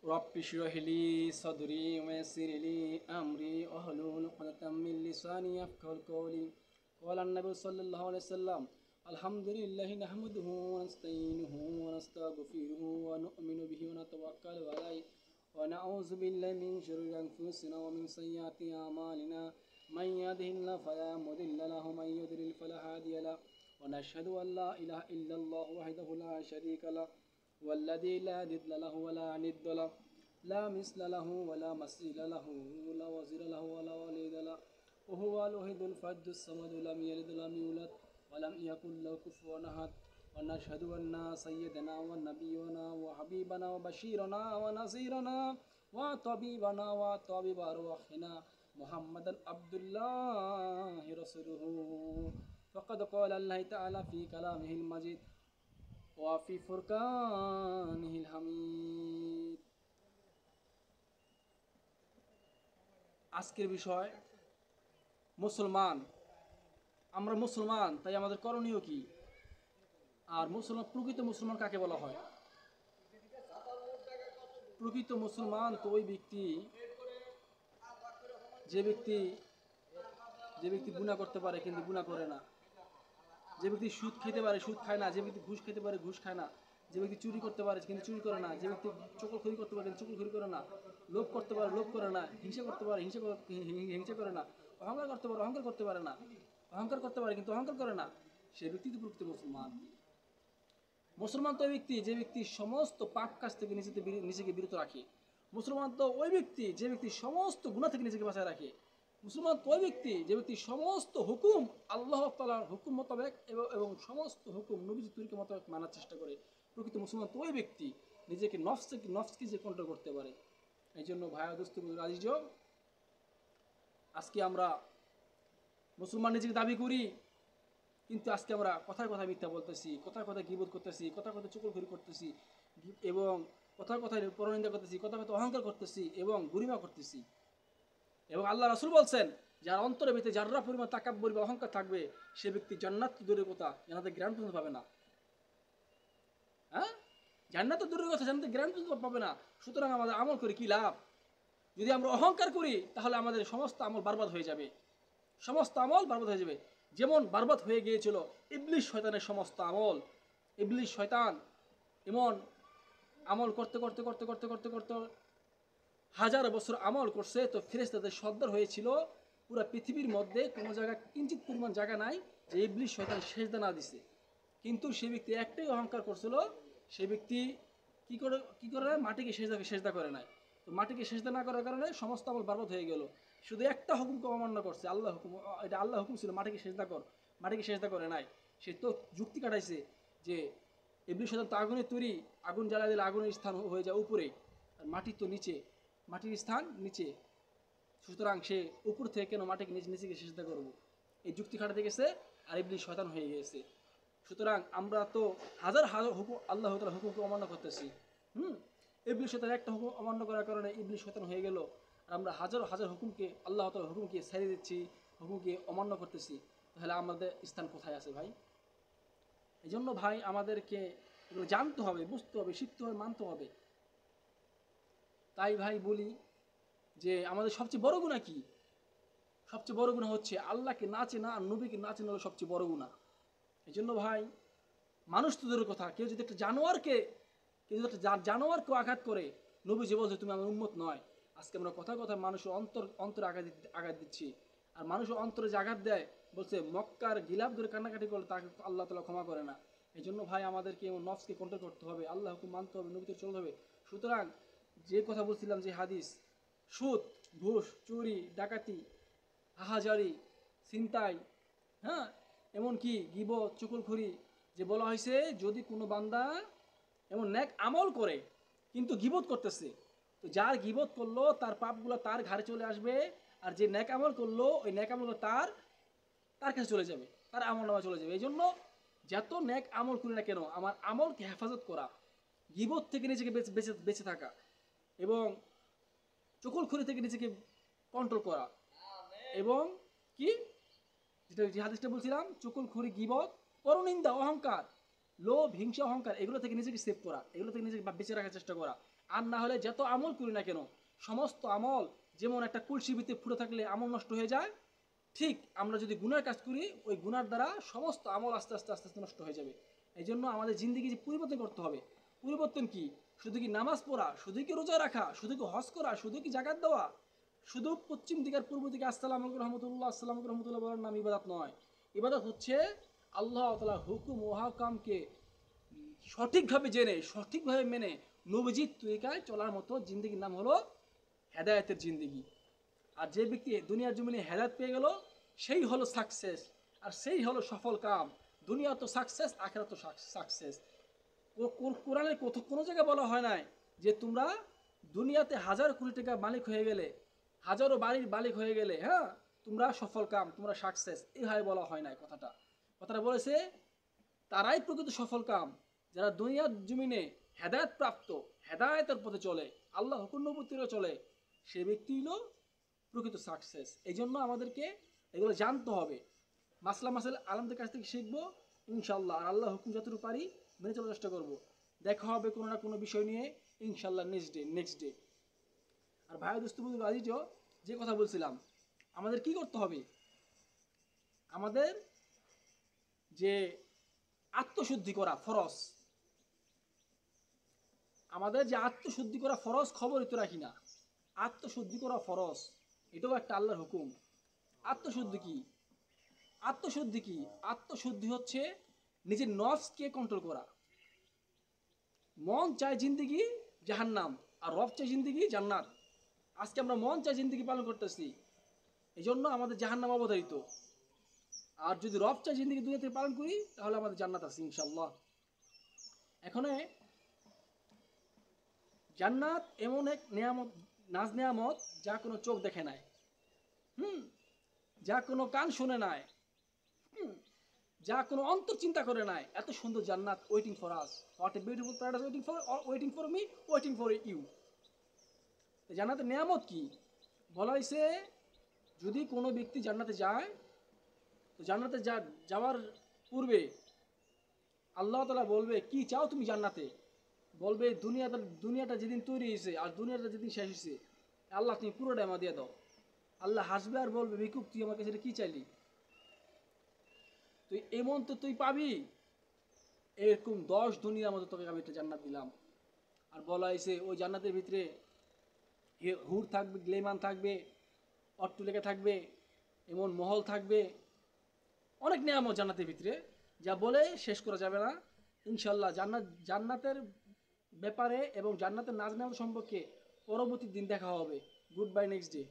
رب اشرح لي صدري ويسر لي أمري واحلل عقدة من لساني يفقهوا قولي. قال النبي صلى الله عليه وسلم: الحمد لله نحمده ونستعينه ونستغفره ونؤمن به ونتوكل عليه ونعوذ بالله من شرور أنفسنا ومن سيئات أعمالنا. من يهده الله فلا مضل له ومن يضلل فلا هادي له ونشهد أن لا إله إلا الله وحده لا شريك له والذي لا ضد له ولا ند له لا مثل له ولا مثيل له لا وزير له ولا وليد له وهو الوحيد الفرد الصمد لم يلد ولم يولد ولم يكن له كفوا أحد. ونشهد أن سيدنا ونبينا وحبيبنا وبشيرنا ونصيرنا وطبيبنا وطبيب أرواحنا محمدا عبد الله رسوله. فقد قال الله تعالى في كلامه المجيد وفي فرقانه الحميد. আজকের বিষয় মুসলমান। আমরা মুসলমান, তাই আমাদের করণীয় কি? আর প্রকৃত মুসলমান কাকে বলা হয়? প্রকৃত মুসলমান তো ওই ব্যক্তি যে ব্যক্তি গুনাহ করতে পারে কিন্তু গুনাহ করে না, যে ব্যক্তি সুদ খেতে পারে সুদ খায় না, যে ব্যক্তি ঘুষ খেতে পারে ঘুষ খায় না, যে ব্যক্তি চুরি করতে পারে কিন্তু চুরি করে না, যে ব্যক্তি চুগলখড়ি করতে পারে কিন্তু চুগলখড়ি করে না, লোভ করতে পারে লোভ করে না, হিংসা করতে পারে হিংসা করে না, অহংকার করতে পারে অহংকার করতে পারে না, অহংকার করতে পারে কিন্তু অহংকার করে না, সে ব্যক্তি তো প্রকৃত মুসলমান। মুসলমান তো ওই ব্যক্তি যে ব্যক্তি সমস্ত পাপ কাজ থেকে নিজেকে বিরত রাখে। মুসলমান তো ওই ব্যক্তি যে ব্যক্তি সমস্ত গুনাহ থেকে নিজেকে বাঁচায় রাখে। মুসলমান তো ওই ব্যক্তি যে ব্যক্তি সমস্ত হুকুম আল্লাহ তাআলার হুকুম মোতাবেক এবং সমস্ত হুকুম নবীজি তরিকা মোতাবেক মানার চেষ্টা করে। প্রকৃত মুসলমান তো ওই ব্যক্তি নিজেকে নফসকে যে কন্ট্রোল করতে পারে। এই জন্য ভাইয়া দোস্ত আজিজ, আজকে আমরা মুসলমান নিজেকে দাবি করি, কিন্তু আজকে আমরা কথায় কথায় মিথ্যা বলতেছি, কথায় কথায় গীবত করতেছি, কথায় কথায় চুগলখড়ি করতেছি এবং কথায় কথায় পরনিন্দা করতেছি, কথায় কথায় অহংকার করতেছি এবং গরিমা করতেছি। এবং আল্লাহ রাসূল বলছেন, যার অন্তরের ভিতরে যাররা পরিমাণ তাকাব্বুর বা অহংকার থাকবে সে ব্যক্তি জান্নাত দূরের কথা জান্নাতের গ্রান্ট পর্যন্ত পাবে না। হ্যাঁ, জান্নাত দূরের কথা জান্নাতের গ্রান্ট পর্যন্ত পাবে না। সুতরাং আমাদের আমল করে কি লাভ? যদি আমরা অহংকার করি তাহলে আমাদের সমস্ত আমল বরবাদ হয়ে যাবে, সমস্ত আমল বরবাদ হয়ে যাবে। যেমন বরবাদ হয়ে গিয়েছিল ইবলিস শয়তানের সমস্ত আমল। ইবলিস শয়তান এমন আমল করতে করতে করতে করতে করতে করতে হাজার বছর আমল করছে, তো ফেরেশতাদের সর্দার হয়েছিল পুরো পৃথিবীর মধ্যে কোনো জায়গা কিঞ্চিত পরিমাণ জায়গা নাই যে ইবলিস শয়তান সেজদা না দিছে। কিন্তু সে ব্যক্তি একটাই অহংকার করছিল, সে ব্যক্তি কি করে মাটিকে সেজদা করে নাই। তো মাটিকে সেজদা না করার কারণে সমস্ত আমল বরবাদ হয়ে গেল। শুধু একটা হুকুমকে অমান্য করছে, আল্লাহ হুকুম, এটা আল্লাহ হুকুম ছিল মাটিকে সেজদা কর, মাটিকে সেজদা করে নাই। সে তো যুক্তি কাটাইছে যে ইবলিস শয়তান তো আগুনের তৈরি, আগুন জ্বালা দিলে আগুনের স্থান হয়ে যায় উপরে, আর মাটি তো নিচে, মাটির স্থান নিচে, সুতরাং সে উপর থেকে কেন মাটিকে নিচে সেজদা করবো, এই যুক্তি খাটাতে গেছে আর ইবলিস শয়তান হয়ে গেছে। সুতরাং আমরা তো হাজার হাজার হুকুম আল্লাহ তাআলার হুকুমকে অমান্য করতেছি। ইবলিস শয়তান একটা হুকুম অমান্য করার কারণে ইবলিস শয়তান হয়ে গেল, আর আমরা হাজার হাজার হুকুমকে আল্লাহ তাআলার হুকুমকে ছেড়ে দিচ্ছি, হুকুমকে অমান্য করতেছি। তাহলে আমাদের স্থান কোথায় আছে ভাই? এই জন্য ভাই আমাদেরকে এগুলো জানতে হবে, বুঝতে হবে, শিখতে হবে, মানতে হবে। তাই ভাই বলি যে আমাদের সবচেয়ে বড় গুনাহ কি? সবচেয়ে বড় গুনাহ হচ্ছে আল্লাহকে না চেনা আর নবীকে না চেনা হলো সবচেয়ে বড় গুনাহ। এই জন্য ভাই, মানুষ তো দূরের কথা, কেউ যদি একটা জানোয়ারকেও আঘাত করে, নবীজি বলছে তুমি আমার উম্মত নয়। আজকে আমরা কথায় কথায় মানুষের অন্তরে আঘাত দিচ্ছি, আর মানুষের অন্তরে যে আঘাত দেয় বলছে মক্কার গিলাফ ধরে কান্নাকাটি করলে তাকে আল্লাহ তাআলা ক্ষমা করে না। এই জন্য ভাই আমাদেরকে নফসকে কন্ট্রোল করতে হবে, আল্লাহ হুকুম মানতে হবে, নবীতে চলতে হবে। সুতরাং যে কথা বলছিলাম যে হাদিস, সুদ, ঘুষ, চুরি, ডাকাতি, হাহাজারি, ছিনতাই, হ্যাঁ, এমনকি গীবত, চুগলখড়ি, যে বলা হয়েছে যদি কোনো বান্দা এমন নেক আমল করে কিন্তু গীবত করতেছে, তো যার গীবত করলো তার পাপগুলো তার ঘাড়ে চলে আসবে, আর যে নেক আমল করলো ওই নেক আমলগুলো তার কাছে চলে যাবে, তার আমলনামায় চলে যাবে। এই জন্য যত নেক আমল করি না কেন আমার আমলকে হেফাজত করা, গীবত থেকে নিজেকে বেঁচে থাকা এবং চুগলখড়ি থেকে নিজেকে কন্ট্রোল করা, এবং কি যেটা যে হাদিসটা বলছিলাম, চুগলখড়ি, গীবত, পরনিন্দা, অহংকার, লোভ, হিংসা, অহংকার এগুলো থেকে নিজেকে সেভ করা, এগুলো থেকে নিজেকে বেঁচে রাখার চেষ্টা করা। আর না হলে যত আমল করি না কেন, সমস্ত আমল যেমন একটা কলসির ভিতরে ফুটে থাকলে আমল নষ্ট হয়ে যায়, ঠিক আমরা যদি গুনার কাজ করি ওই গুনার দ্বারা সমস্ত আমল আস্তে আস্তে আস্তে আস্তে নষ্ট হয়ে যাবে। এই জন্য আমাদের জিন্দিগি যে পরিবর্তন করতে হবে। পরিবর্তন কি? শুধু কি নামাজ পড়া, শুধু কি রোজা রাখা, শুধু কি হজ করা, শুধু কি জাকাত দেওয়া, শুধু পশ্চিম দিকে আর পূর্ব দিকে আসসালাম রহমতুল্লাহ আসসালাম রহমতুল্লাহ বলার নাম ইবাদত নয়। ইবাদত হচ্ছে আল্লাহ তাআলার হুকুম ও আহকামকে সঠিকভাবে জেনে, সঠিকভাবে মেনে নবীজির তরিকায় চলার মতো জিন্দিগির নাম হলো হেদায়েতের জিন্দিগি। আর যে ব্যক্তি দুনিয়ার জমিনে হেদায়েত পেয়ে গেল সেই হলো সাকসেস, আর সেই হলো সফল কাম। দুনিয়া তো সাকসেস, আখিরাত তো সাকসেস। কোরআনের কোনো জায়গায় বলা হয় নাই যে তোমরা দুনিয়াতে হাজার কোটি টাকা মালিক হয়ে গেলে, হাজারো বাড়ির মালিক হয়ে গেলে, হ্যাঁ তোমরা সফল কাম, তোমরা সাকসেস, এইভাবে বলা হয় নাই। কথাটা বলেছে তারাই প্রকৃত সফল কাম যারা দুনিয়ার জমিনে হেদায়েত প্রাপ্ত, হেদায়েতের পথে চলে, আল্লাহ হুকুম নবুত্তিরে চলে, সে ব্যক্তি হলো প্রকৃত সাকসেস। এই জন্য আমাদেরকে এগুলো জানতে হবে। মাসেল আলমদের কাছ থেকে শিখবো ইনশাল্লাহ, আর আল্লাহ হুকুম যতটুকু পারি মেনে চলার চেষ্টা করবো। দেখা হবে কোনো না কোনো বিষয় নিয়ে ইনশাল্লাহ নেক্সট ডে। আর ভাই দোস্ত বন্ধু আজিজও যে কথা বলছিলাম, আমাদের কি করতে হবে? আমাদের যে আত্মশুদ্ধি করা ফরজ, আমাদের যে আত্মশুদ্ধি করা ফরজ খবরই তো রাখি না। আত্মশুদ্ধি করা ফরজ, এটাও একটা আল্লাহর হুকুম। আত্মশুদ্ধি কি? আত্মশুদ্ধি হচ্ছে নিজের নফসকে কন্ট্রোল করা। মন চায় জিন্দিগি জাহান্নাম, আর রব চায় জিন্দিগি জান্নাত। আজকে আমরা মন চায় জিন্দিগি পালন করতেছি, এই জন্য আমাদের জাহান্নাম অবধারিত। আর যদি রব চায় জিন্দিগি দুনিয়াতে পালন করি তাহলে আমাদের জান্নাত আছে ইনশাল্লাহ। এখানে জান্নাত এমন এক নিয়ামত, নাজ নিয়ামত যা কোনো চোখ দেখে নাই, যা কোনো কান শুনে নাই, যা কোনো অন্তর চিন্তা করে নাই। এত সুন্দর জান্নাত waiting for us. What a beautiful paradise waiting for me, waiting for you. জান্নাতের নিয়ামত কি? বলা হয়েছে যদি কোনো ব্যক্তি জান্নাতে যায়, তো জান্নাতে যাওয়ার পূর্বে আল্লাহ তাআলা বলবে কি চাও তুমি জান্নাতে? বলবে দুনিয়াটা যেদিন তৈরি হয়েছে আর দুনিয়াটা যেদিন শেষ হয়েছে, আল্লাহ তুমি পুরোটা আমার দিয়ে দাও। আল্লাহ হাসবে আর বলবে ভিক্ষুক তুই আমার কাছে কি চাইলি? তুই এমন তো তুই পাবি, এরকম 10 দুনিয়ার মতো তোকে আমি একটা জান্নাত দিলাম। আর বলা হয়েছে ওই জান্নাতের ভিতরে হুর থাকবে, গ্লেমান থাকবে, অট্টলিকা থাকবে, এমন মহল থাকবে, অনেক নিয়ামত জান্নাতের ভিতরে যা বলে শেষ করা যাবে না। ইনশাল্লাহ জান্নাতের ব্যাপারে এবং জান্নাতের নাজ নেওয়া সম্পর্কে পরবর্তী দিন দেখা হবে। Good bye, next day.